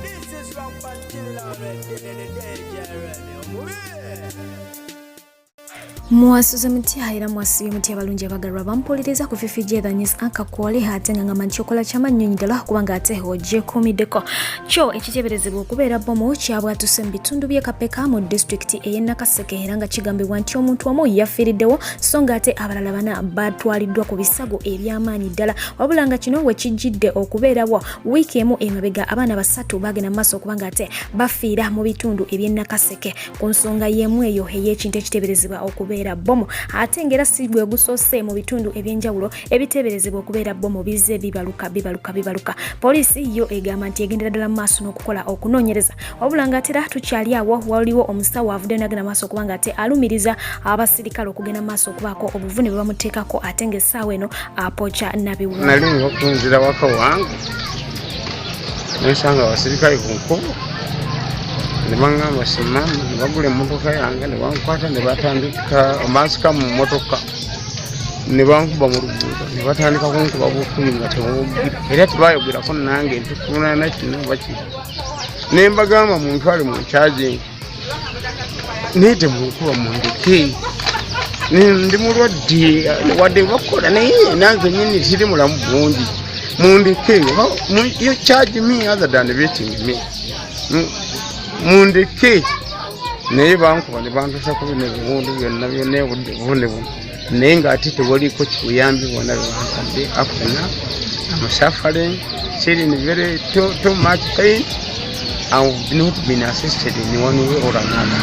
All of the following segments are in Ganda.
This is Rock Patilla in the day, Mwasuze mutya era mwasibe mutya balungi abagalwa bampuliriza ku Fifi the News akakwole ate nga manchokola chama nnyonyi ddala kubanga ate hoje komideko kyo ekiteberezebwa okubeera bomo kyabwatuse mu bitundu by'e Kapeka mu district ey'e Nakaseke era nga kigambibwa nti omuntu omu yafiiriddewo so nga ate abalala bana batwaliddwa ku bisago eby'amaanyi ddala wabula nga kino we kijjidde okubeerawo wiiki emu emabega abaana basatu bagenda mu maaso kubanga ate bafiira mu bitundu eby'e Nakaseke ku nsonga y'emu eyo ey'ekintu ekiteberezebwa okubeera bomo ate ngera si bwe gusose mu bitundu ebyenjawulo ebiteberezebwa okubeera bomo bize bibaluka poliisi yo egamba nti egendera ddala mu maaso n'okukola okunoonyereza wabula nga ate tukyali awo waliwo omusawo avudde n'agenda maaso kubanga ate alumiriza abasirikale okugenda maaso okubaako obuvune bwe bamuteekako ate ng'essaawa eno apoca nabiwula nali ngaokunzira waka wange nensanga abasirikale ku nkubo ne baŋŋamba simama ne bagula emmotoka yange ne bankwata ne batandika omansika mu mmotoka ne bankuba mu luguudo ne batandika kunkuba bukubi nga tewogera era tebayogerako nange ntukunana kino baki ne mbagamba muntwale mu charging naye temunkuba mundeke ndi mulwadde wadde bakola naye nange nyini tiri mulamu bulungi mundeke you charge me other than beating me mundeke naye bankuba ne bantusa ku bino ebiwundu byonna byonna obudde bune naye ng'ate tewaliko kibuyambi bwonna bwebankadde afuna I'm suffering feeling very too much pain I've not been assisted in one way or another.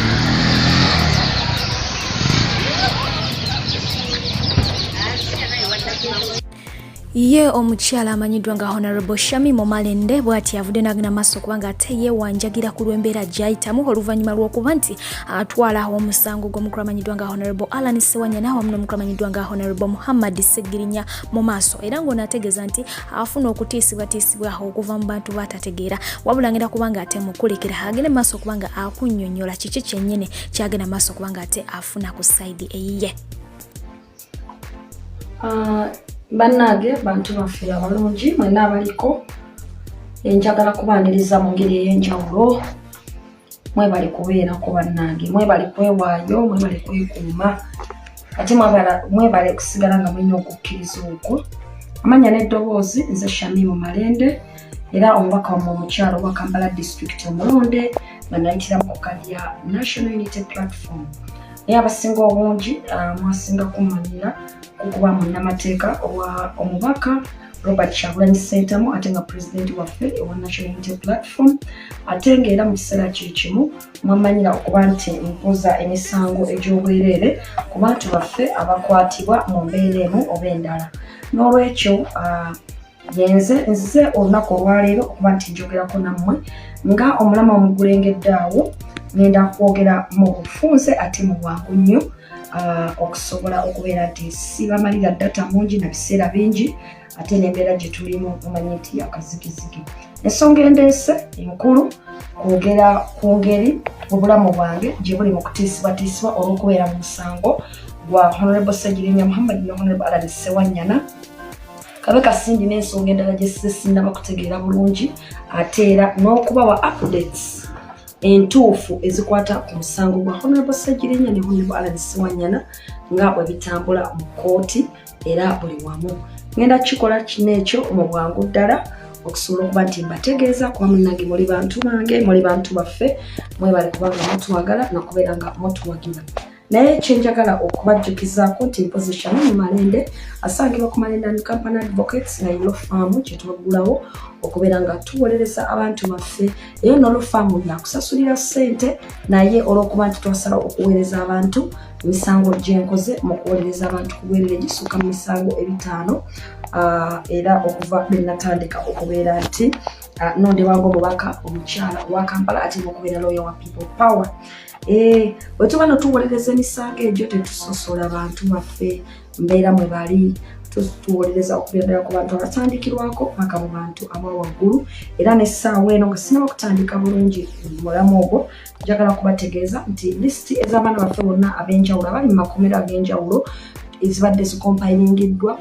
Ye omukyala amanyiddwa nga Honorable Shami Momalende bw'ati avudde n'agenda maaso kubanga ate yeewanjagira ku lw'embeera gy'ayitamu oluvannyuma lw'okuba nti atwala omusango gw'omukulu amanyiddwa nga Honorable Alan Sewanyana wamu n'omukulu amanyiddwa nga Honorable Muhammad Segirinya mu maaso era ng'onaategeeza nti afuna okutiisibwatiisibwa okuva mu bantu batategeera wabula ngenda kubanga ate mukulekera agende maaso kubanga akunnyonnyola kiki kyennyini kyagenda maaso kubanga ate afuna ku sayidi eyiye. Bannange bantu baffe abalungi mwenna abaliko njagala kubaaniriza mu ngeri ey'enjawulo mwebali kubeerako bannange mwebali kwewaayo mwebali kwekuuma ate mwebali kusigala nga mulina okukkiriza okwo amanya n'eddoboozi nze Shami Momalende era omubaka wammwe omukyalo wa Kampala district omulonde nga nayitira mu kukadya National Unity Platform naye abasinga obungi mwasinga kumanyira kukuba munnamateeka owa omubaka Robert Kyagulanyi Ssentamu ate nga president waffe owa National Unity Platform ate ng'era mu kiseera kimu mwamanyira okuba nti mpuuza emisango egy'obwereere ku bantu baffe abakwatibwa mu mbeera emu oba endala n'olwekyo nzize olunaku olwaleero okuba nti njogerako nammwe nga omulama omugulengedde awo ngenda kwogera mu bufunze ate mu bwangu nnyo okusobola okubeera nti sibamalira data mungi na biseera bingi ate n'embeera gye tulimu omanyi nti akazigizigi ensonga endeese enkulu kwogera ku ngeri obulamu bwange gye buli mu kutiisibwatiisibwa olw'okubeera mu musango gwa Honorable Segirinya Muhammad ne Honorable Alan Sewanyana kabe kasindi n'ensonga endala gye sinnaba kutegeera bulungi ate era n'okubawa updates entuufu ezikwata ku musango gwa Honorable Segirinya ne Honorable Alan Sewanyana nga bwe bitambula mu kooti era buli wamu ngenda kikola kino ekyo mu bwangu ddala okusobola okuba nti mbategeeza kuba munnange muli bantu bange muli bantu baffe mwebale kubanga mutwagala nokubeera nga mutuwagira naye kyenjagala okubajjukizaako nti mpozi Shami Momalende asangibwa ku Malende and Company Advocates na Yellow Farm kyetwaggulawo okubeera nga tuwolereza abantu baffe eyo n'Yellow Farm yakusasulira ssente naye olw'okuba nti twasala okuweereza abantu misango gyenkoze mu kuwolereza abantu ku bwerere gisuuka mu misango 5 era okuva bwe natandika okubeera nti nonde wangu omubaka omukyala wa Kampala ate n'okubeera lawyer wa People Power bwe tuba notuwolereza emisango egyo tetusosola abantu baffe mbeera mwe bali tuwolereza okubeera ku bantu abatandikirwako paka mu bantu abawaggulu era n'essaawa eno nga sinaba kutandika bulungi mulamu ogwo njagala kubategeeza nti lisiti ez'abaana baffe bonna ab'enjawulo abali mu makomero ag'enjawulo ezibadde zikompilingiddwa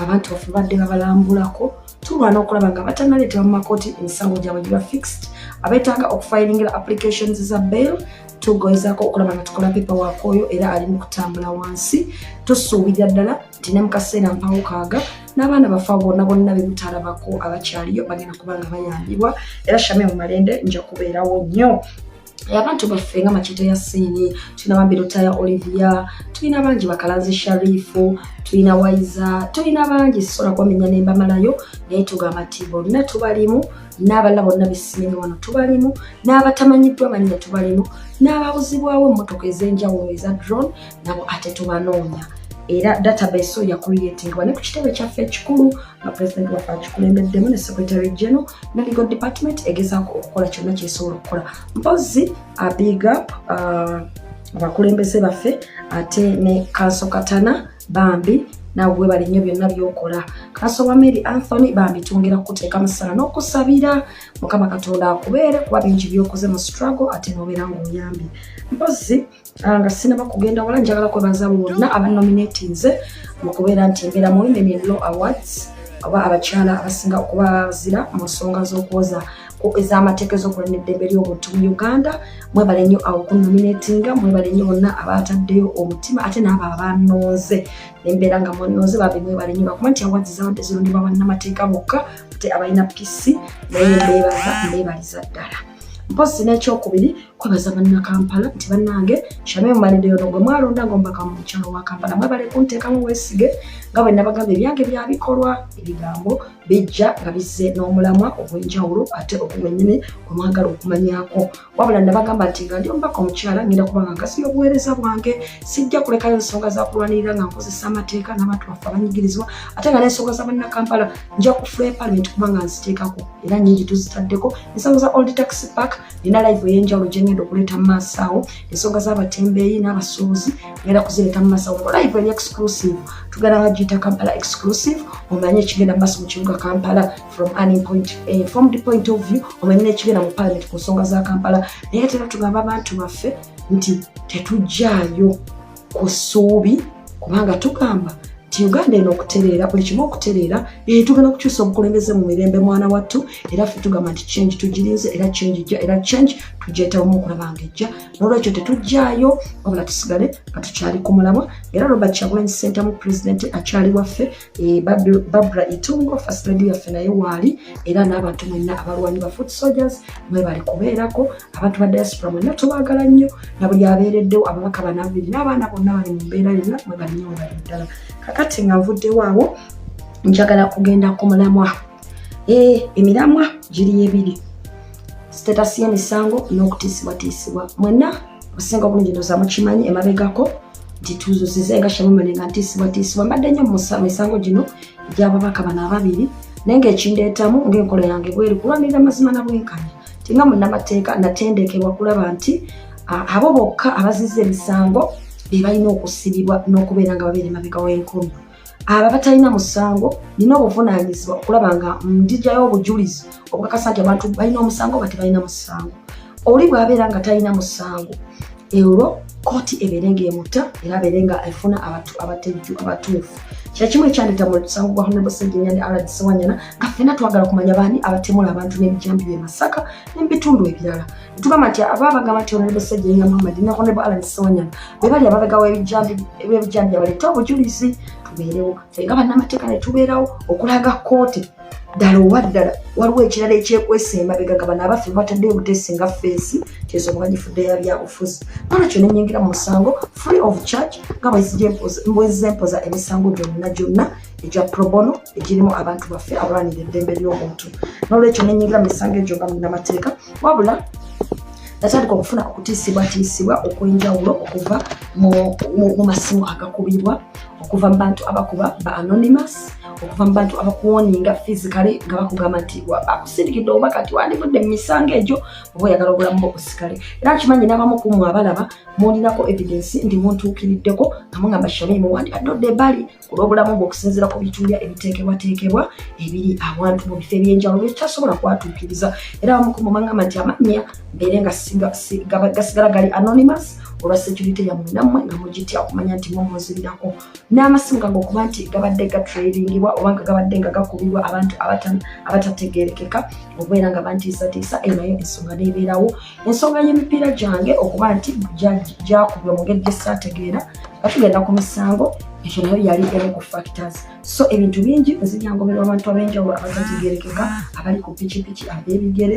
abantu baffe badde babalambulako tulwana okulaba nga batanaleetebwa mu makooti emisango gyabwe giba fixed. Abeetaaga okufayiringira applications za bail tugoyezaako okulaba nga tukola paperwork oyo era ali mu kutambula wansi. Tusuubirira ddala nti ne mu kaseera mpawukaaga n'abaana bafa bonna be mutalabako abakyaliyo bagenda kuba nga bayambibwa era Shamim Malende nja kubeerawo nnyo. Abantu baffe nga Makete Yassini, tulina Bambirota ya Olivia, tulina bangi Bakalanzi Sharifu, tulina Waiza, tulina bangi sisobola kwamenya ne mbamalayo naye tugamba nti bonna tubalimu, n'abalala bonna besimenye wano tubalimu, n'abatamanyiddwa amannya tubalimu, n'ababuzibwawo emmotoka ez'enjawulo eza drone nabo ate tubanoonya. Era database ya creating ne ku kitebe kyaffe ekikulu nga president wa akikulembeddemu ne secretary general ne legal department egezaako okukola kyonna kyesobola okukola. Mpozi a big up abakulembeze baffe ate ne Kanso Katana Bambi nawe bali nnyo byonna byokola. Kanso wa Mary Anthony Bambi tungera kuteeka musala n'okusabira Mukama Katonda akubeere kuba bingi byokoze mu struggle ate n'obeera ng'oyambi. Mpozi nga sinaba kugenda wala njagala kwebaza bonna abanominatinze mu kubeera nti mbeera mu Women in Law Awards oba abakyala abasinga okuba bazira mu nsonga z'okwoza ez'amateeka ez'okulonda eddembe ly'obuntu mu Uganda. Mwebale nnyo okunominatinga, mwebale nnyo bonna abataddeyo omutima ate n'abo abanooze nembeera nga munooze babe mwebale nnyo bakuba nti awards zabadde zirondebwa bannamateeka bokka ate abalina PC naye mbeebaliza ddala. Mpozi n'ekyokubiri kwebaza bannakampala nti bannange Shamim Malende ono gwe mwalonda ng'omubaka mu kyalo wa Kampala mwebale kunteekamu weesige nga bwe nabagamba ebyange byabikolwa ebigambo bijja nga bizze n'omulamwa ogw'enjawulo ate ogwennyini gwe mwagala okumanyaako. Wabula nabagamba nti nga ndi omubaka omukyala ngenda kuba nga nkasira obuweereza bwange sijja kulekayo ensonga za kulwanirira nga nkozesa amateeka n'abantu baffe abanyigirizwa ate nga n'ensonga za bannakampala nja kufula parliament kuba nga nziteekako era nnyingi tuzitaddeko. Ensonga za Old Taxi Park nina live ey'enjawulo gye ngenda okuleeta mu maaso awo. Ensonga z'abatembeeyi n'abasuubuzi ngenda kuzireeta mu maaso awo live eri exclusive tugenda bagiyita Kampala exclusive omanye ekigenda mu maaso mu kibuga Kampala from the point of view omanye n'ekigenda mu parliament ku nsonga za Kampala. Naye ate era tugamba abantu baffe nti tetujjaayo ku ssuubi kubanga tugamba nti Uganda eno okutereera buli kimu okutereera tugenda okukyusa obukulembeze mu mirembe mwana wattu era ffe tugamba nti change tugirinze era change ejja era change tugyetamu okulaba nga ejja n'olwekyo tetujjaayo wabula tusigale nga tukyali ku mulamwa. Era Robert Kyagulanyi Ssentamu president akyali waffe Barbara Itungo first lady yaffe naye waali era n'abantu mwenna abalwanyi ba foot soldiers mwe bali kubeerako abantu ba diaspora mwenna tubaagala nnyo na buli abeereddewo ababaka banabiri n'abaana bonna bali mu mbeera yonna mwe bali nnyo bali ddala. Kakati nga nvuddewo awo njagala kugenda ku mulamwa. Emiramwa giri ebiri status y'emisango n'okutiisibwatiisibwa. Mwenna obusinga obulungi ndowooza mukimanyi emabegako nti tuzuzize nga Shamim Malende nga ntiisibwatiisibwa. Mbadde nnyo mu misango gino egy'ababaka bano ababiri naye ng'ekindeetamu ng'enkola yange bweri kulwanirira mazima na bwenkanya ti nga munnamateeka natendekebwa kulaba nti abo bokka abazizza emisango be balina okusibibwa n'okubeera nga babeera emabega w'enkono. Abo batalina musango nina obuvunaanyizibwa okulaba nga ndijjayo obujulizi obukakasa nti abantu balina omusango oba tebalina musango. Oli bw'abeera nga talina musango olwo kooti ebeere ng'emuta era abeere nga efuna abatejju abatuufu. Kya kimu ekyandeeta mu musango gwa Honorable Ssejjennya ne Alad Ssewanyana nga ffenna twagala kumanya baani abatemula abantu n'ebijambi by'e Masaka n'ebitundu ebirala. Tugamba nti abagamba nti Honorable Ssejjennya Muhammad ne Honorable Alad Ssewanyana be bali ababega w'ebijambi abaleeta obujulizi tubeerewo ffe nga bannamateeka ne tubeerawo okulaga kooti ddala oba ddala waliwo ekirala ekyekwesa emabega nga bano abaffe bataddeyo obuteesi nga feesi kyesooka gifudde ya byabufuzi. Nolwekyo ne nnyingira mu musango free of charge nga bwezizza empoza emisango gyonna egya pro bono egirimu abantu baffe abalwanira eddembe ly'obuntu. Nolwekyo ne nnyingira mu misango egyo nga munnamateeka wabula natandika okufuna okutiisibwatiisibwa okw'enjawulo okuva mu masimu agakubibwa okuva mu bantu abakuba ba anonymous okuva mu bantu abakuwoninga physically nga bakugamba nti akusindikidde oba kati wandivudde mu misango egyo oba oyagala obulamu bwokusikale. Era nkimanyi n'abamu ku mmwe abalaba mulinako evidence ndi muntuukiriddeko nga mugamba Shamim wandibadde ebbali ku lw'obulamu bw'okusinziira ku bitulya ebiteekebwateekebwa ebiri awantu mu bifo ebyenjawulo byekitasobola kwatuukiriza. Era abamu ku mmwe bagamba nti amannya mbeere nga gasigala gali anonymous olwa security yammwe nammwe nga mugitya okumanya nti mumuzibirako n'amasimu gange okuba nti gabadde gatradingibwa oba nga gabadde nga gakubibwa abantu abatategeerekeka okubeera nga bantiisatiisa nayo ensonga neebeerawo ensonga y'emipiira gyange okuba nti gyakubibwa mu ngeri gyesaategeera nga tugenda ku misango ekyo nayo yali emu ku factors so ebintu bingi eziryangoberwa abantu ab'enjawulo abatategeerekeka abali ku pikipiki ab'ebigere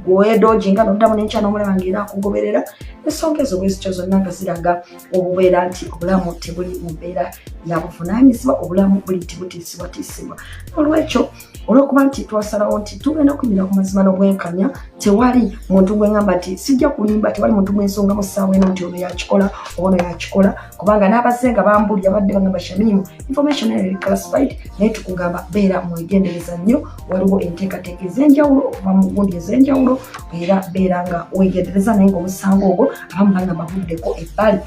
gwedoginga noddamu n'enkya n'omulaba ng'era akugoberera ensonga ezo bwezityo zonna nga ziraga obubeera nti obulamu tebuli mu mbeera ya buvunaanyizibwa obulamu buli tibutiisibwatiisibwa olwekyo olwokuba nti twasalawo nti tugenda kuyimira ku mazima n'obwenkanya tewali muntu gweŋŋamba nti sijja kulimba tewali muntu gwensonga mu ssaawa eno nti ono yakikola ono yakikola kubanga n'abazze nga bambulya badde bagamba Shamimu information eri classified naye tukugamba beera mwegendereza nnyo waliwo enteekateeka ez'enjawulo okuva mu gundi ez'enjawulo era beera nga wegendereza naye ng'omusango ogwo abamu banga bavuddeko ebbali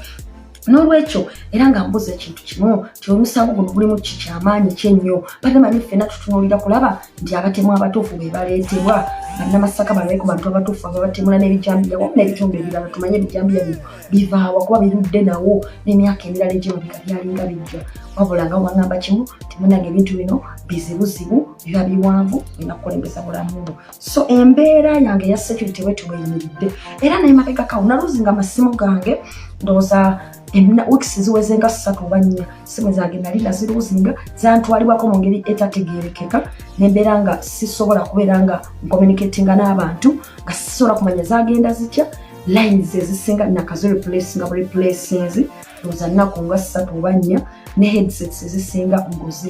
n'olwekyo era nga mbuza ekintu kimu ti omusango guno gulimu kikyamaanyi kyennyo batemanyi ffenna tutunuulira kulaba nti abatemu abatuufu be baleetebwa bannamasaka balwaye ku bantu abatuufu ababatemula n'ebijambiya wamu n'ebitundu ebirala tumanye ebijambiya bino bivaawa kuba birudde nawo n'emyaka emirala egy'emabega byalinga bijja wabula nga waŋŋamba kimu timunange ebintu bino bizibuzibu biba biwanvu binakukulembeza bulamu bwo so embeera yange ya security wetu bweyimiridde era n'emabega kawo naluzinga amasimu gange ndowooza weeks ziweze nga 3 oba 4 simu zange nali naziruzinga zantwalibwako mu ngeri etategeerekeka nembeera nga sisobola kubeera nga communicatinga n'abantu nga sisobola kumanya zagenda zitya lines ezisinga nakazo replacinga ndowooza nnaku nga 3 oba 4 ne headsets ezisinga nguze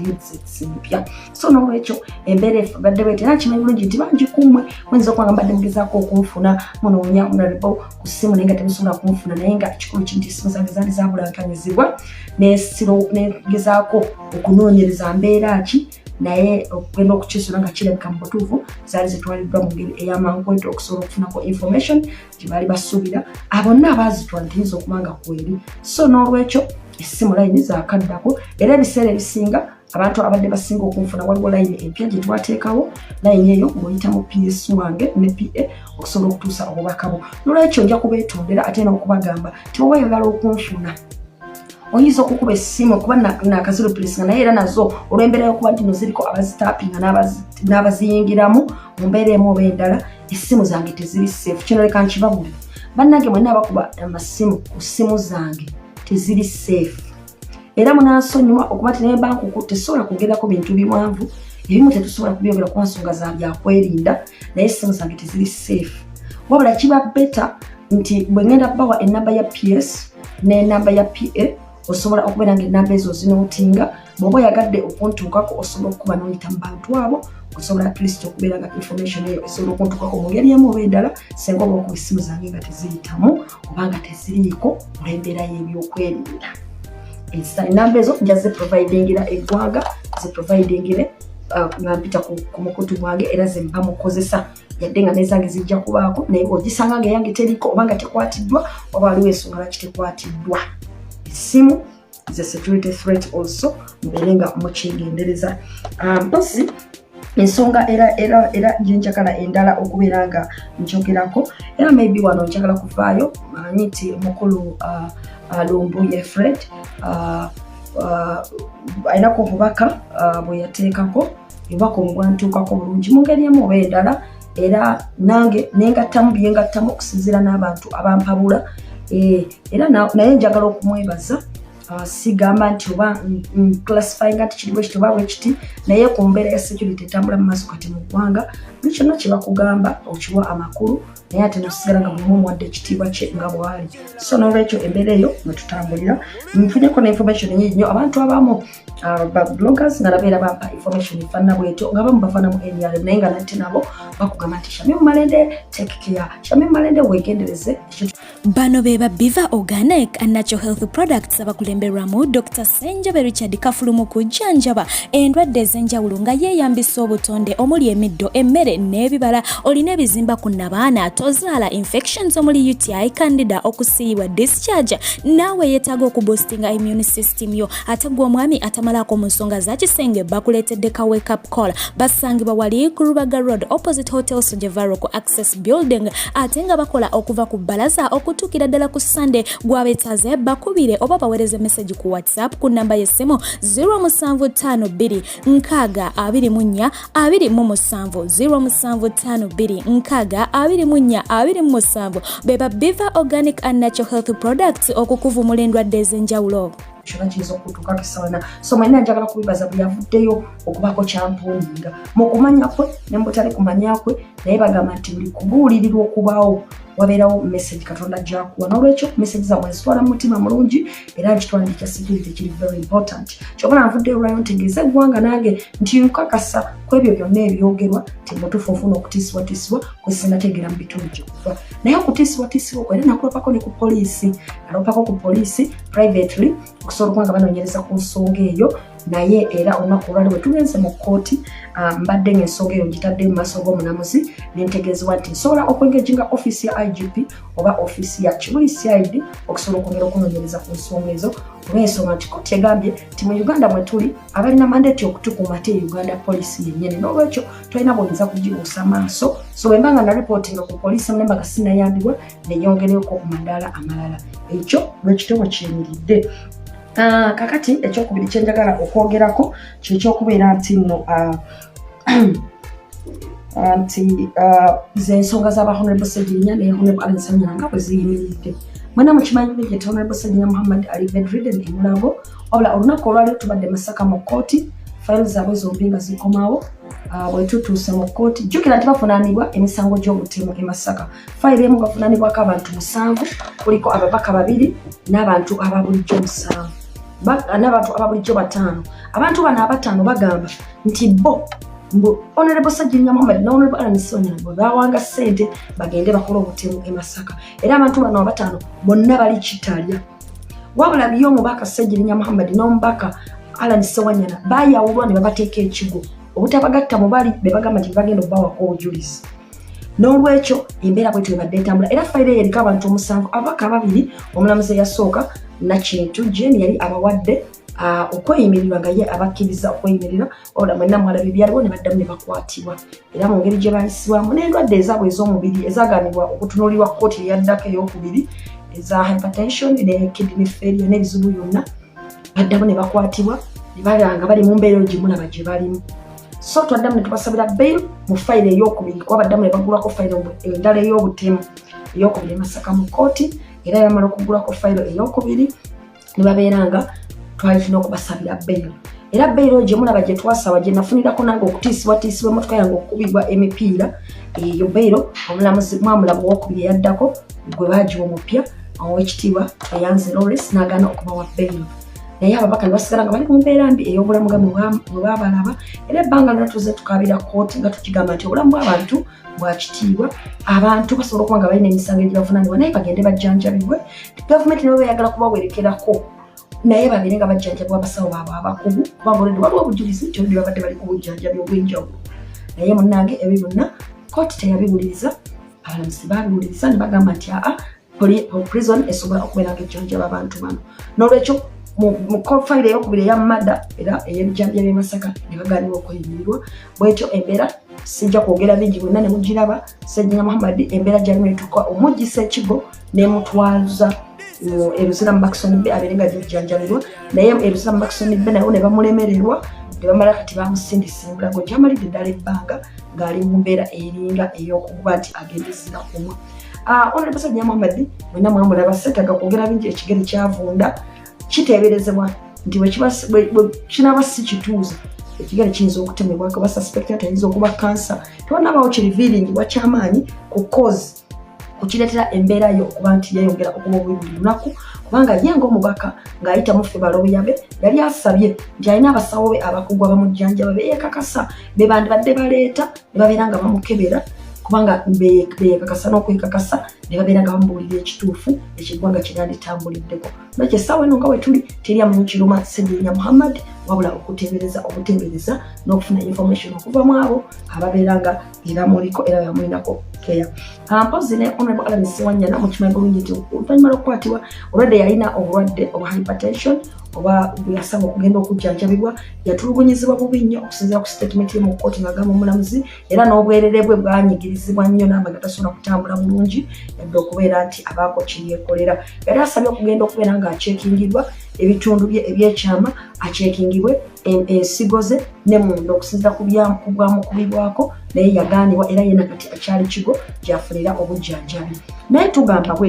headsets mpya so n'olwekyo embeera ebadde bwete era kimanyi bulungi nti bangi kumwe muyinza okuba nga mbadde mugezaako okunfuna munoonya munalibo ku ssimu naye nga temusobola kunfuna naye nga ekikulu kinti essimu zange zaali zabulankanyizibwa negezaako okunoonyereza mbeera ki naye okugenda okukisula nga kirabika mu butuufu zaali zitwaliddwa mu ngeri ey'amankwete okusobola okufunako information gye baali basuubira abonna abaazitwala tiyinza okuba nga kweri so n'olwekyo essimu layini zakaddako era ebiseera ebisinga abantu abadde basinga okunfuna waliwo layini empya gye twateekawo layini eyo ng'oyita mu PS wange ne PA okusobola okutuusa obubaka bwo n'olwekyo nja kubeetondera ate n'okubagamba tiwoba oyagala okunfuna oyinza okukuba essimu kuba nakaziro polisinga naye era nazo olw'embeera y'okuba nti no ziriko abazitaapinga n'abaziyingiramu mu mbeera emu oba endala essimu zange teziri safe kino leka nkibabule bannange mwenna abakuba amasimu ku ssimu zange teziri safe era munansonyiwa okuba ti naye bankuku tesobola kugerako bintu biwanvu ebimu tetusobola kubyogera ku nsonga za byakwerinda naye essimu zange teziri safe wabula kiba beta nti bwe ngenda bawa enamba ya PS n'enamba ya PA osobola okubeera nga enamba ezo zinootinga bw'oba oyagadde okuntuukako osobola okuba n'oyita mu bantu abo osobola at least okubeera nga information eyo esobola okuntuukako mu ngeri emu oba endala singa oba okuba essimu zange nga teziyitamu oba nga teziriiko olw'embeera y'ebyokwerinda enamba ezo nja ziprovidingira eggwanga ziprovidingire nga mpita ku mukutu gwange era ze mba mukozesa yadde nga nezange zijja kubaako naye ogisanga nga eyange teriiko oba nga tekwatiddwa oba waliwo ensonga lwaki tekwatiddwa essimu is a security threat also mbeere nga mukyegendereza mpozi ensonga era gyenjagala endala okubeera nga njogerako era maybe wano njagala kuvaayo manyi nti mukulu Lumbuye Fred ayinako obubaka bwe yateekako obubaka obwantuukako bulungi mu ngeri emu oba endala era nange nengattamu byengattamu okusinziira n'abantu abampabula era naye njagala okumwebaza sigamba nti oba classifyinga nti kiri bwe kiti oba bwe kiti naye ku mbeera ya security etambula mu maaso kati mu ggwanga buli kyonna kye bakugamba okiwa amakulu naye ate nosigala nga mulimu omuwadde ekitiibwa kye nga bwali so n'olwekyo embeera eyo mwe tutambulira nfuneko n'information nyingi nnyo abantu abamu bloggers nga nabeera bampa information efaanana bwetyo nga bamu bafaanamu NRM naye nga nate nabo bakugamba nti Shamimu Malende take care Shamimu Malende weegendereze bano be Biva Organic and Natural Health Products abakulemberwamu Dr. Senjobe Richard Kafulu mu kujjanjaba endwadde ez'enjawulo nga yeeyambisa obutonde omuli emiddo emmere n'ebibala olina ebizimba ku nnabaana tozaala infections omuli UTI candida okusiiyibwa discharge naawe yeetaaga okuboostinga immune system yo ate gwe omwami atamalako mu nsonga za kisenge bakuleetedde ka wake up call basangibwa wali ku Rubaga Road opposite Hotel Sojavaro ku Access Building ate nga bakola okuva ku bbalaza okutuukira ddala ku Sunday gw'abeetaze bakubire oba baweereze message ku WhatsApp ku namba y'essimu 0752 nkaaga 24 27 0752 nkaaga 24 27 beba Biva Organic and Natural Health Products okukuvumula endwadde ez'enjawulo. Kyona kiyinza okutuuka kisana so mwena njagala kubibaza bwe yavuddeyo okubaako kyampuuninga mu kumanya kwe ne mu butali kumanya kwe naye bagamba nti buli kubuulirirwa okubaawo wabeerawo message Katonda gy'akuwa n'olwekyo message zammwe nzitwala mu mutima mulungi era nkitwala ekya security kiri very important kyobala nvuddeyo olwayo ntegeeza eggwanga nange nti nkakasa ku ebyo byonna ebyogerwa timutuufu ofuna okutiisibwatiisibwa kwe sinnategeera mu bitundu gyekuva naye okutiisibwatiisibwa kwe era nakulopako ne ku poliisi nalopako ku poliisi privately okusobola okuba nga banoonyereza ku nsonga eyo naye era olunaku olwali bwe tugenze mu kkooti mbadde ng'ensonga eyo ngitadde mu maaso g'omulamuzi nentegeezebwa nti nsobola okwengeginga ofiisi ya IGP oba ofiisi ya Kibuli CID okusobola okwongera okunoonyereza ku nsonga ezo olw'ensonga nti kkooti egambye nti mu Uganda mwe tuli abalina mandate okutukuuma ate Uganda poliisi yennyini n'olwekyo tolina bw'oyinza kugibuusa maaso so bwe mba nga naripootinga ku poliisi munemba nga sinnayambibwa nenyongereko ku madaala amalala ekyo lwekitabo kiyimiridde. Kakati ekyokubiri kyenjagala okwogerako kyekyokubeera nti nno z'ensonga z'aba Honorable Ssegirinnya ne Honorable Allen Ssenyera nga bwe ziyimiridde. Mwena mukimanyi bw'egyetta Honorable Ssegirinnya Muhammad Ali bedridden e Mulago wabula olunaku olwali tubadde Masaka mu kkooti fayiro zaabwe zombi nga zikomaawo bwe tutuuse mu kkooti jjukira nti bavunaanibwa emisango gy'obutemu e Masaka fayiro emu bavunaanibwako abantu 7 kuliko ababaka 2 n'abantu aba bulijjo 7 n'abantu aba bulijjo 5 abantu bano abataano bagamba nti bo Honorable Ssegirinnya Muhammad na Honorable Allen Ssenyera bwe bawanga ssente bagende bakole obutemu e Masaka era abantu bano abataano bonna bali Kitalya wabula biyo omubaka Ssegirinnya Muhammad n'omubaka Allen Ssenyera bayawulwa ne babateeka ekigo obutabagatta mu bali be bagamba nti bagenda okubawako obujulizi n'olwekyo embeera bwetyo ebadde etambula era fayiro eyo eriko abantu 7 ababaka 2 omulamuzi eyasooka Nakintu Jane yali abawadde okweyimirirwa nga ye abakkiriza okweyimirira ola mwenna mwalabye byaliwo ne baddamu ne bakwatibwa era mu ngeri gye bayisibwamu n'endwadde ezaabwe ez'omubiri ezaaganibwa okutunuulirwa kkooti eyaddako ey'okubiri eza hypertension ne kidney failure n'ebizibu byonna baddamu ne bakwatibwa ne balanga bali mu mbeera ogimulaba gye balimu so twaddamu ne tubasabira bail mu fayiro ey'okubiri kuba baddamu ne bagulako fayiro endala ey'obutemu ey'okubiri Masaka mu kkooti era yamala okugulako fayiro ey'okubiri ne babeera nga twali tulina okubasabira bail era bail gye mulaba gye twasaba gye nafunirako nange okutiisibwatiisibwa emmotoka yange okukubibwa emipiira eyo bail omulamuzi mwamulamu owokubiri eyaddako gwe baagiwa omupya ow'ekitiibwa Eyanze Lawrence n'agaana okubawa bail naye ababaka ne basigala nga bali mu mbeera mbi ey'obulamu bwe baabalaba era ebbanga lyonna tuze tukaabira kkooti nga tukigamba nti obulamu bw'abantu bwa kitiibwa abantu basobola okuba nga balina emisango egibavunaanibwa naye bagende bajjanjabibwe gavumenti nabo beeyagala kubawerekerako naye babeere nga bajjanjabibwa abasawo baabwe abakugu kubanga olwedde waliwo obujulizi nti olwedde babadde bali ku bujjanjabi obw'enjawulo naye munnange ebyo byonna kkooti teyabiwuliriza abalamuzi baabiwuliriza ne bagamba nti prison esobola okubeera nga ejjanjaba abantu bano n'olwekyo mu fayiro ey'okubiri eya mada era ey'ebijjanjabi e Masaka ne bagaanibwa okweyimirirwa bwetyo embeera sijja kwogera bingi bwenna ne mugiraba Ssegirinnya Muhammad embeera gyalimu etuuka omugisa ekigo n'emutwaza Eruzira Maxon Bay abeere nga gy'ojjanjabirwa naye Eruzira Maxon Bay nayo ne bamulemererwa ne bamala kati bamusindisa embulago gyamalidde ddala ebbanga ng'ali mu mbeera eringa ey'okuba nti agendezera kumwa Honorable Ssegirinnya Muhammad mwenna mwamulaba seetaga kwogera bingi ekigere kyavunda kiteeberezebwa nti bwe kinaba si kituuza ekigere kiyinza okutemebwa kuba suspected tayinza okuba kansa tewanabawo kiriviiringibwa kyamaanyi ku cause kukireetera embeera yo okuba nti yeyongera okuba obubi buli lunaku kubanga ye ng'omubaka ng'ayita mu ffe balobuyabe yali asabye nti alina abasawo be abakugu abamujjanjaba beyeekakasa be bandibadde baleeta ne babeera nga bamukebera kubanga beekakasa n'okwekakasa ne babeera nga bamubuulira ekituufu ekiggwanga kinanditambuliddeko nakyo essaawa eno nga we tuli teri amanyi kiruma Ssegirinnya Muhammad wabula okutembereza n'okufuna information okuva mu abo ababeera nga ebamuliko era bamulinako keya mpozi ne Honorable Allen Ssenyera mukimanyi bulungi nti oluvannyuma lw'okukwatibwa olwadde yalina obulwadde obwa hypertension oba yasaba okugenda okujjanjabibwa yatulugunyizibwa bubi nnyo okusinziira ku statement ye mu kkooti ng'agamba omulamuzi era n'obwerere bwe bwanyigirizibwa nnyo n'amagye tasobola kutambula bulungi yadde okubeera nti abaako kyeyeekolera yali asabye okugenda okubeera ng'akyekingibwa ebitundu bye ebyekyama akyekingibwe ensigo ze ne munda okusinziira ku bwamukubibwako naye yagaanibwa era yena kati akyali kigo gyafunira obujjanjabi naye tugamba bwe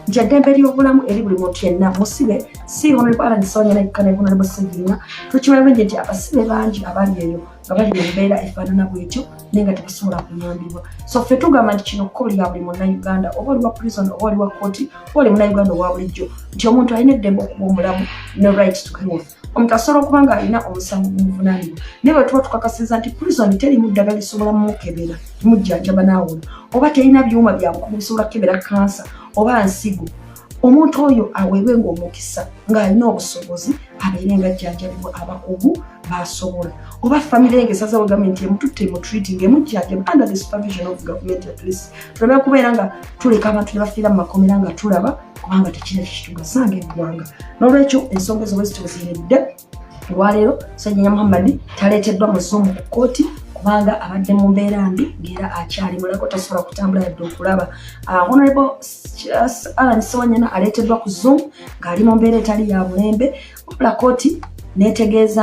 nti eddembe ly'obulamu eri buli muntu yenna musibe si Honorable Allan Sawanyana yekka ne Honorable Ssegirinya tukimanyi nti abasibe bangi abali eyo nga bali mu mbeera efaanana bwetyo naye nga tebasobola kuyambibwa so ffe tugamba nti kino kko lya buli munnayuganda oba oli wa prison oba oli wa kooti oba oli munnayuganda owa bulijjo nti omuntu alina eddembe okuba omulamu ne right to health omuntu asobola okuba ng'alina omusango gumuvunaanibwa naye bwe tuba tukakasiza nti prison terimu ddagala lisobola mukebera mujjanjaba naawona oba terina byuma byabukugu bisobola kukebera kansa oba nsigo omuntu oyo aweebwe ng'omukisa ng'alina obusobozi abeere nga ajjanjabibwa abakugu basobola oba famire ng'esazeewo gavumenti emututte emutreating emujjanjaba under the supervision of government at least tuleme kubeera nga tuleka abantu ne bafiira mu makomera nga tulaba kubanga tekina kikitugasa ng'eggwanga n'olwekyo ensonga ezo bwe zituziiridde olwaleero Ssegirinya Muhammad taleeteddwa muzuumu ku kkooti kubanga abadde mu mbeera mbi ng'era akyali mulako tasobola kutambula yadde okulaba Honorable Allan Sawanyana aleeteddwa ku Zoom ng'ali mu mbeera etali ya mulembe wabula kkooti netegeeza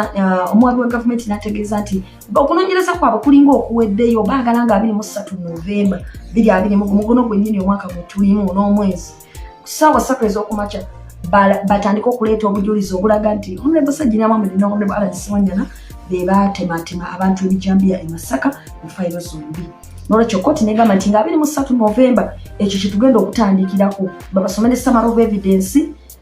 omuwabi wa gavumenti n'ategeeza nti okunoonyereza kwabwe kulinga okuweddeyo baagala nga 23 Novemba 2020 muguno gwennyini omwaka gwe tulimu n'omwezi ssaawa 3 ez'okumakya batandika okuleeta obujulizi obulaga nti Honorable Ssegirinya Muhammad ne Honorable Allan Sawanyana be baatematema abantu ebijambiya e Masaka mu fayiro zombi n'olwekyo kkooti negamba nti nga 23 Novemba ekyo kye tugenda okutandikirako babasomere summary of evidence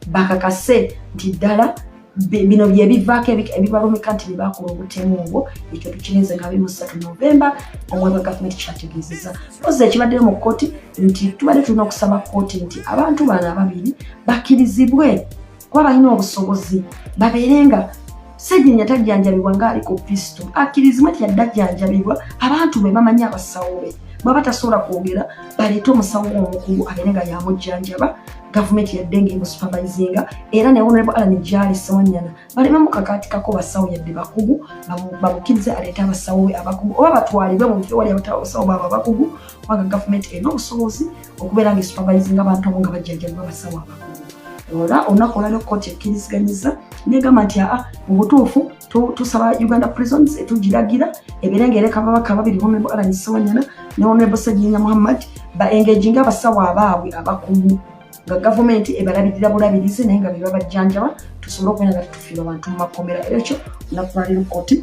bakakase nti ddala bino byebivaako ebibalumika nti byebakola obutemu obwo ekyo tukirinze nga 23 Novemba omwaka gavumenti kyategeezezza oze ekibaddeyo mu kkooti nti tubadde tulina okusaba kkooti nti abantu bano ababiri bakkirizibwe kuba balina obusobozi babeere nga Ssegirinya tajjanjabibwa ng'ali ku pisto akkirizibwa nti yadde ajjanjabibwa abantu be bamanyi abasawo be bw'aba tasobola kwogera baleete omusawo omukugu abeere nga yamujjanjaba gavumenti yadde ng'emusupervisinga era ne Honorable Allan Sawanyana baleme kakaatikako basawo yadde bakugu bamukkirize aleete abasawo be abakugu oba batwalibwe mu bifo wali abasawo baabo abakugu kubanga gavumenti erina obusobozi okubeera ng'esupervisinga abantu abo nga bajjanjabibwa abasawo abakugu ora olunaku olwaliro kkooti ekkiriziganyiza negamba nti mu butuufu tusaba Uganda Prisons etugiragira ebeere ng'ereka ababaka babiri Honorable Allan Sawanyana ne Honorable Ssegirinya Muhammad baengaginga abasawo abaabwe abakugu nga gavumenti ebalabirira bulabirizi naye nga be babajjanjaba tusobole okubeera nga tutufiirwa abantu mu makomera era ekyo olunaku olwaliro kkooti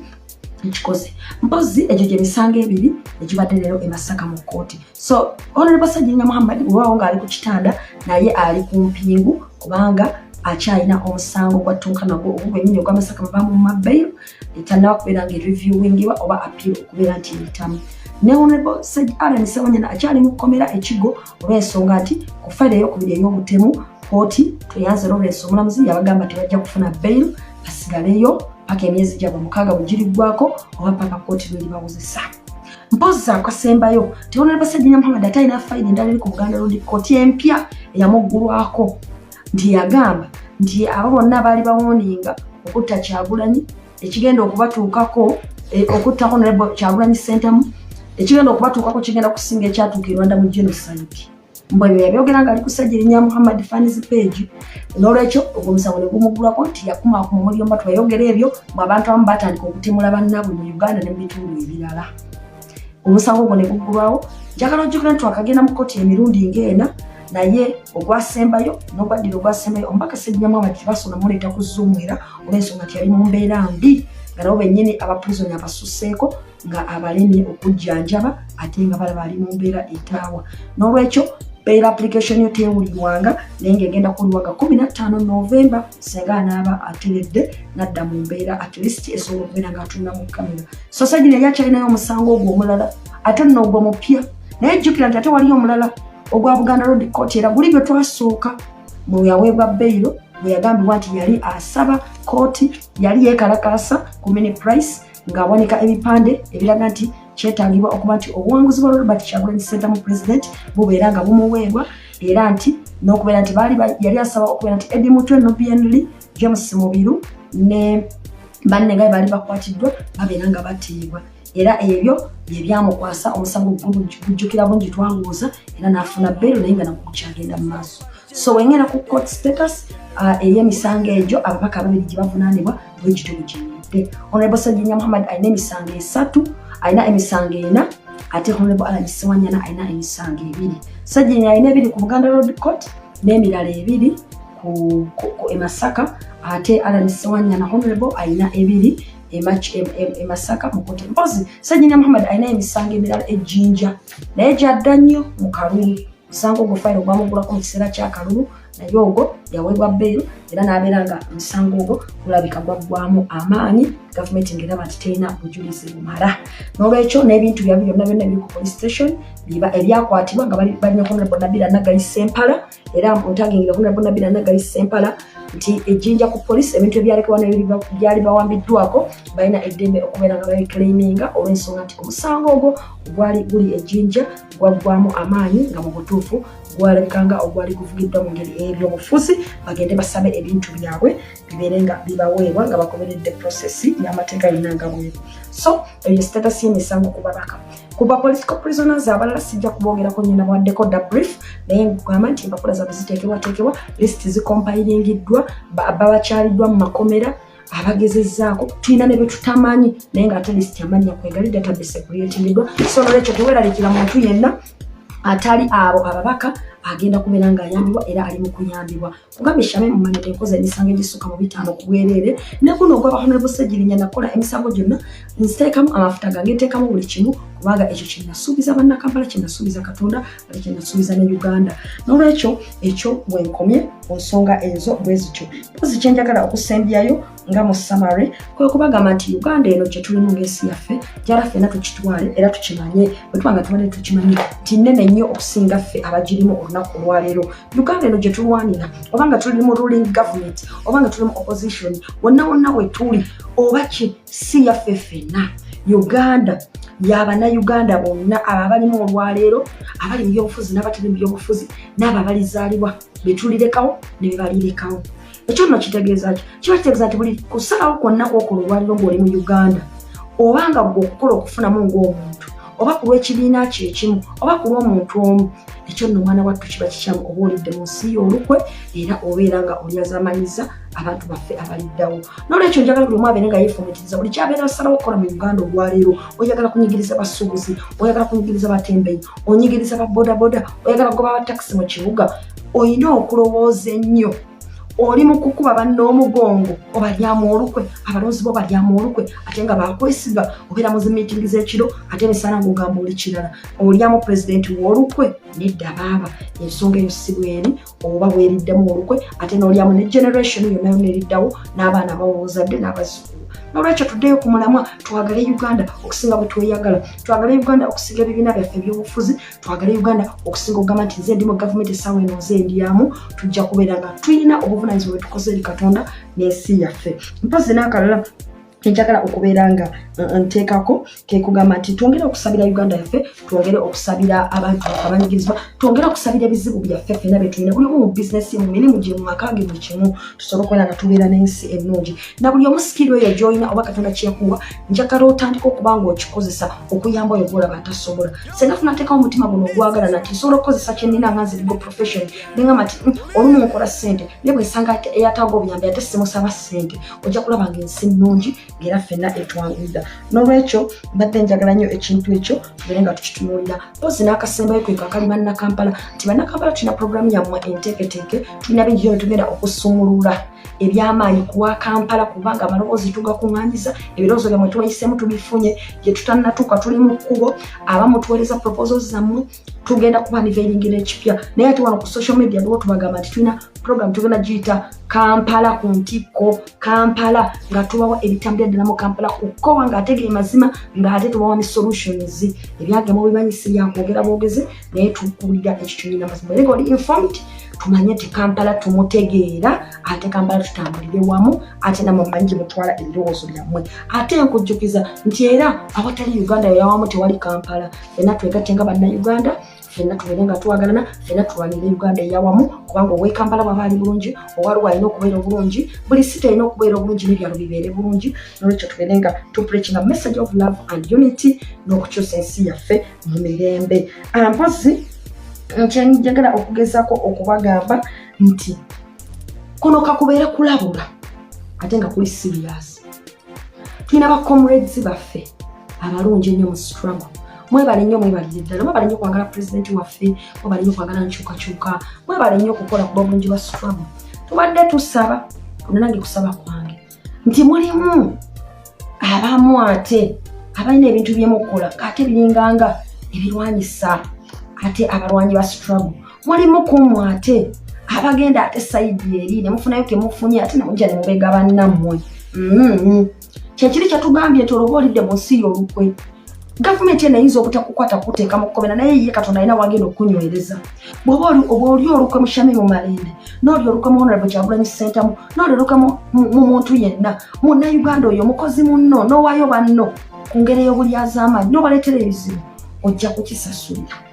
ekikoze mpozi egyo gy'emisango ebiri egibadde leero e Masaka mu kkooti so Honorable Ssegirinya Muhammad olwawo ng'ali ku kitanda naye ali ku mpingu kubanga akyalina omusango gwa ttunka nagwo ogwennyini ogwa Masaka bavaamu mu mabairo etannaba kubeera ng'ereviewingibwa oba appeal okubeera nti eyitamu ne Honorable Allan Sawanyana akyali mu kkomera ekigo olw'ensonga nti ku fayiro ey'okubiri ey'obutemu kkooti tweyanze olw'ensonga omulamuzi yabagamba tebajja kufuna bail basigaleyo paka emyezi gyabwe 6 bwegiriggwako oba paka kkooti lw'eribawozesa mpozi akasembayo ti Honorable Ssegirinya Muhammad atalina fayiro endala eri ku Buganda Road Court empya eyamuggulwako nti yagamba nti abo bonna baali bawoninga okutta Kyagulanyi ekigenda okubatuukako okutta Honorable Kyagulanyi Ssentamu ekigenda okubatuukako kigenda kusinga ekyatuuka e Rwanda mu genocide mbwe yabyogera ng'ali ku Ssegirinya Muhammad fans page n'olwekyo ogwo omusango ne gumuggulwako nti yakumaakuma omuliyomba twayogera ebyo mu abantu abamu batandika okutemula bannabwe mu Uganda ne mu bitundu ebirala omusango ogwo ne guggulwawo njagala ojjukira nti wakagenda mu kkooti emirundi ng'ena naye ogwasembayo n'ogwaddira ogwasembayo omubaka Ssegirinya Muhammad tebasobola muleeta ku Zoom era olw'ensonga nti yali mu mbeera mbi nga nabo bennyini abaprisoni abasuseeko nga abalemye okujjanjaba ate nga balaba ali mu mbeera etaawa n'olwekyo bail application yo teewulirwanga naye ng'egenda kuwulirwanga 15 Novemba singa anaaba ateredde n'adda mu mbeera at least esobola okubeera ng'atunula mu kamera so Ssegirinya yali akyalinayo omusango ogwo omulala ate nno ogwo mupya naye jjukira nti ate waliyo omulala ogwa Buganda Road Court era guli gwe twasooka mu yaweebwa bail bwe yagambibwa nti yali asaba kkooti yali yeekalakaasa ku mini price ng'awanika ebipande ebiraga nti kyetaagibwa okuba nti obuwanguzi bwa Robert Kyagulanyi Ssentamu president bubeera nga bumuweebwa era nti n'okubeera nti yali asaba okubeera nti Eddie Mutwe no BNL James Mubiru ne banne nga bali bakwatiddwa babeera nga bateebwa era ebyo byebyamukwasa omusango gujjukira bungi twanguuza era n'afuna bbeero naye nga nakukyagenda mu maaso so wengera ku court status ey'emisango egyo ababaka babiri gye bavunaanibwa bwegityo bugiyimidde Honorable Ssajjinnya Muhammad alina emisango 3 alina emisango 4 ate Honorable Alhaji Ssewanyana alina emisango 2 Ssajjinnya alina 2 ku Buganda Road Court n'emirala 2 ku Masaka ate Alhaji Ssewanyana Honorable alina 2 Masaka mu kote mpozi Ssajjinnya Muhammad alina emisango emirala ejjinja naye gyadda nnyo mu Kalulu musango ogwo fayiro gwamugulako mu kiseera kya Kalulu naye ogwo yaweebwa bbeero era n'abeera nga omusango ogwo gulabika gwaggwamu amaanyi gavumenti ng'eraba nti terina bujulizi bumala n'olwekyo n'ebintu byabyo byonna byonna biri ku police station ebyakwatibwa nga balina Honorable Nabila Naggali Sempala era ontagengera Honorable Nabila Naggali Sempala nti ejjinja ku police ebintu ebyalekebwa byali bawambiddwako balina eddembe okubeera nga babiclaiminga olw'ensonga nti omusango ogwo gwali guli ejjinja gwaggwamu amaanyi nga mu butuufu gwalabika nga ogwali guvugiddwa mu ngeri ebyobufuzi bagende basabe ebintu byabwe bibeere nga bibaweebwa nga bakomeredde prosesi y'amateeka yinanga bweru so eyo status y'emisango ku babaka kuba political prisoners abalala sijja kubogerako nyina bawaddeko da brief naye nkugamba nti empapula zaabwe ziteekebwateekebwa list zikompayiringiddwa babakyaliddwa mu makomera abagezezzaako tulina ne betutamanyi naye nga ate list yamanya kwegali database creatingiddwa so nolwekyo teweeralikira muntu yenna atali abo ababaka agenda kubeera nga ayambibwa era ali mu kuyambibwa kugamba Shame Mumanyi enkoza emisango egisukka mu 5 ku bwereere ne guno ogwa Honorable Ssejjirinya nakola emisango gyonna nziteekamu amafuta gange nteekamu buli kimu kubanga ekyo kye nasuubiza bannakampala kye nasuubiza Katonda ate kye nasuubiza ne Uganda n'olwekyo ekyo bwenkomye ku nsonga ezo bwe zityo mpozi kye njagala okusembyayo nga mu summary kwe kubagamba nti Uganda eno gye tulimu ng'ensi yaffe gyala ffenna tukitwale era tukimanye bwe tubanga tubadde tukimanye nti nnene nnyo okusinga ffe abagirimu olunaku olwaleero Uganda eno gye tulwanira obanga tuli mu ruling government obanga tuli mu opposition wonna we tuli oba ki si yaffe ffenna Uganda y'Abannayuganda bonna abalimu olwaleero abali mu byobufuzi n'abatali mu byobufuzi n'abo abalizaalibwa be tulirekawo ne be balirekawo ekyo nno kitegeeza ki kiba kitegeeza nti buli kusalawo kwonna kwokola olwaleero ng'oli mu Uganda obanga gwe okukola okufunamu ng'omuntu oba ku lw'ekibiina kye ekimu oba ku lw'omuntu omu ekyo nno omwana wattu kiba kikyamu oba olidde mu nsi y'olukwe era obeera nga olyazamanyiza abantu baffe abaliddawo n'olwekyo njagala buli omu abeere nga yeefumitiriza buli kyabeera asalawo okukola mu Uganda olwaleero oyagala kunyigiriza basuubuzi oyagala kunyigiriza batembeeyi onyigiriza babodaboda oyagala kugoba abatakisi mu kibuga olina okulowooza ennyo oli mu kukuba bannoomugongo obalyamu olukwe abalonzi bo balyamu olukwe ate nga bakwesiga obeera mu zi meeting z'ekiro ate emisana ng'ogamba oli kirala olyamu pulezidenti w'olukwe nedda baaba ensonga eyo si bweri oba bweriddemu olukwe ate n'olyamu ne generation yonna yonna eriddawo n'abaana bawozadde n'abazzukulu n'olwekyo tuddeyo ku mulamwa twagale Uganda okusinga bwe tweyagala twagale Uganda okusinga ebibiina byaffe eby'obufuzi twagale Uganda okusinga okugamba nti nze ndi mu gavumenti essaawa eno nze ndyamu tujja kubeera nga tulina obuvunaanyizibwa bwe tukoze eri Katonda n'ensi yaffe mpozi n'akalala njagala okubeera nga nteekako ke kugamba nti twongere okusabira Uganda yaffe twongere okusabira abantu abanyigirizibwa twongere okusabira ebizibu byaffe ffenna bye tulina buli omu mu bizinesi mu mirimu gye mu maka ge buli kimu tusobole okubeera nga tubeera n'ensi ennungi na buli omu sikiro eyo gy'olina oba Katonda kyeyakuwa njagala otandika okuba ng'okikozesa okuyamba oyo gw'olaba atasobola senga funa nteekawo omutima guno ogwagala nti nsobola okukozesa kye nnina nga nzirigo profession nengamba nti olumu nkola ssente naye bw'esanga eyataaga obuyambi ate simusaba ssente ojja kulaba ng'ensi nnungi ng'era ffenna etwanguyira n'olwekyo mbadde njagala nnyo ekintu ekyo tubeere nga tukitunuulira pozi n'akasembayo kwe kakali bannakampala nti bannakampala tulina puroguramu yammwe enteeketeeke tulina bingi byo tugenda okusumulula ebyamaanyi kuwa Kampala kubanga amaloboozi tugakuŋŋaanyiza ebirowoozo byammwe tubayiseemu tubifunye gye tutannatuuka tuli mu kkubo abamu tuweereza proposals zammwe tugenda kuba niveiringira ekipya naye ate wano ku social media bwo tubagamba nti tulina program tugenda giyita Kampala ku ntikko Kampala nga tubawa ebitambira ddala mu Kampala kukowa ng'ategeye mazima ng'ate tubawa ne solutions ebyagema bibanyisi byakwogera bwogezi naye tukulira ekitunina mazima era ng'oli informed tumanye nti Kampala tumutegeera ate Kampala tutambulire wamu ate namwe mumanyi mutwala ebirowoozo byammwe ate nkujjukiza nti era awatali Uganda yawamu tewali Kampala ffenna twegatte nga bannayuganda ffenna tubeere nga tuwagalana, ffenna tulwanira Uganda eyawamu, kubanga ow'e Kampala bw'aba ali bulungi, owaliwo alina okubeera obulungi, buli site alina okubeera obulungi n'ebyalo bibeere bulungi. Nolwekyo tubeere nga tupreachinga message of love and unity n'okukyusa ensi yaffe mu mirembe. Mpozi kyenjagala okugezaako okubagamba nti kuno kakubeera kulabula ate nga kuli serious. Tulina ba comrades baffe abalungi ennyo mu struggle. Mwebale nnyo, mwebalire ddala, mwebale nnyo kwagala pulezidenti waffe, mwebale nnyo kwagala nkyukakyuka, mwebale nnyo okukola ku bulungi bwa struggle. Tubadde tusaba, nange kusaba kwange, nti mulimu abamu ate abalina ebintu byemukola ate biringanga ebirwanyisa ate abalwanyi ba struggle. Mulimu kumu ate abagenda ate saidi eri ne mufunayo ke mufunye ate namujja ne mubega bannammwe. Kyekiri kyatugambye nti olwoba olidde mu nsi y'olukwe, gavumenti enayinza obutakukwata kuteeka mu kkobera, naye ye Katonda alina wagenda okunywereza. Bw'oba oli olukwe mu Shamim Malende, n'oli olukwe mu Honorable Kyagulanyi Ssentamu, n'oli olukwe mu muntu yenna, munnayuganda oyo mukozi munno, n'owaayo banno ku ngeri y'obulyaz'amaanyi, n'obaleetera ebizibu, ojja kukisasulira.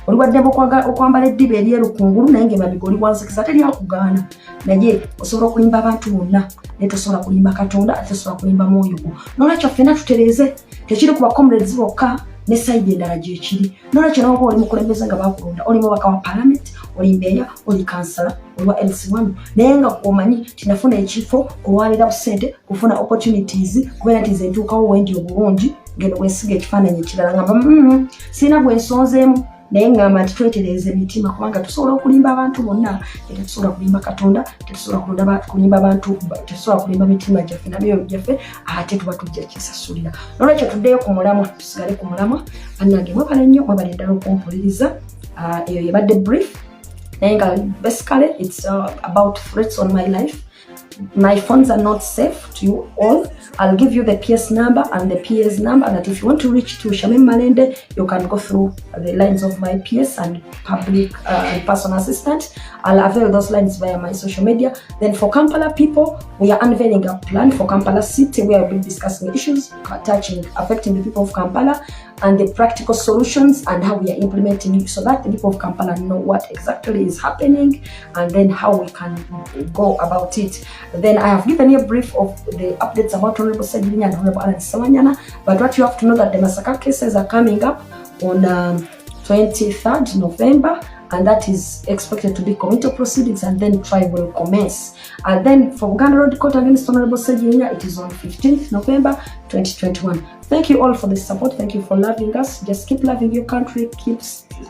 Oli waddemu okwambala eddiba eryeru kungulu naye ng'emabega oli wanzikiza teryakugaana, naye osobola okulimba abantu bonna naye tosobola kulimba Katonda ate tosobola kulimba mwoyo gwo. Nolwekyo ffenna tutereeze, tekiri ku bacomrades bokka ne sayidi endala gyekiri. Nolwekyo n'oba oli mukulembeze nga bakulonda, oli mubaka wa parliament, oli mbeeya, oli kansala, oli wa LC1, naye nga omanyi tinafuna ekifo kulwanira busente, kufuna opportunities, kubeera nti nze ntuukawo wendi obulungi, ngendo bwensiga ekifaananyi ekirala ngamba sirina bwensonzeemu, naye ngamba nti twetereeze emitima kubanga tusobola okulimba abantu bonna, tetusobola kulimba Katonda, tetusobola kulimba abantu, tetusobola kulimba mitima gyaffe n'abyoyo byaffe, ate tuba tujja kisasulira. Nolwekyo tuddeyo ku mulamwa, tusigale ku mulamwa. Bannange mwebale nnyo, mwebale ddala okumpuliriza. Eyo yebadde brief, naye nga basically it's about threats on my life. My phones are not safe to you all. I'll give you the PS number and the PS number that if you want to reach to Shamim Malende, you can go through the lines of my PS and public and personal assistant. I'll avail those lines via my social media. Then for Kampala people, we are unveiling a plan for Kampala City where we'll be discussing issues affecting the people of Kampala and the practical solutions and how we are implementing it so that the people of Kampala know what exactly is happening and then how we can go about it. Then I have given you a brief of the updates about Honorable Sejirinya and Honorable Alan Sewanyana, but what you have to know that the massacre cases are coming up on 23rd November, and that is expected to be committal proceedings and then trial will commence. And then for Uganda Road Court against Honorable Sejirinya, it is on 15th November 2021. Thank you all for the support. Thank you for loving us. Just keep loving your country.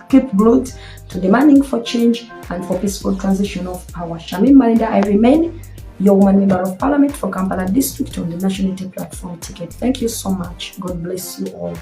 Keep glued to demanding for change and for peaceful transition of power. Shamim Malende, I remain your woman member of Parliament for Kampala District on the National Unity Platform ticket. Thank you so much. God bless you all.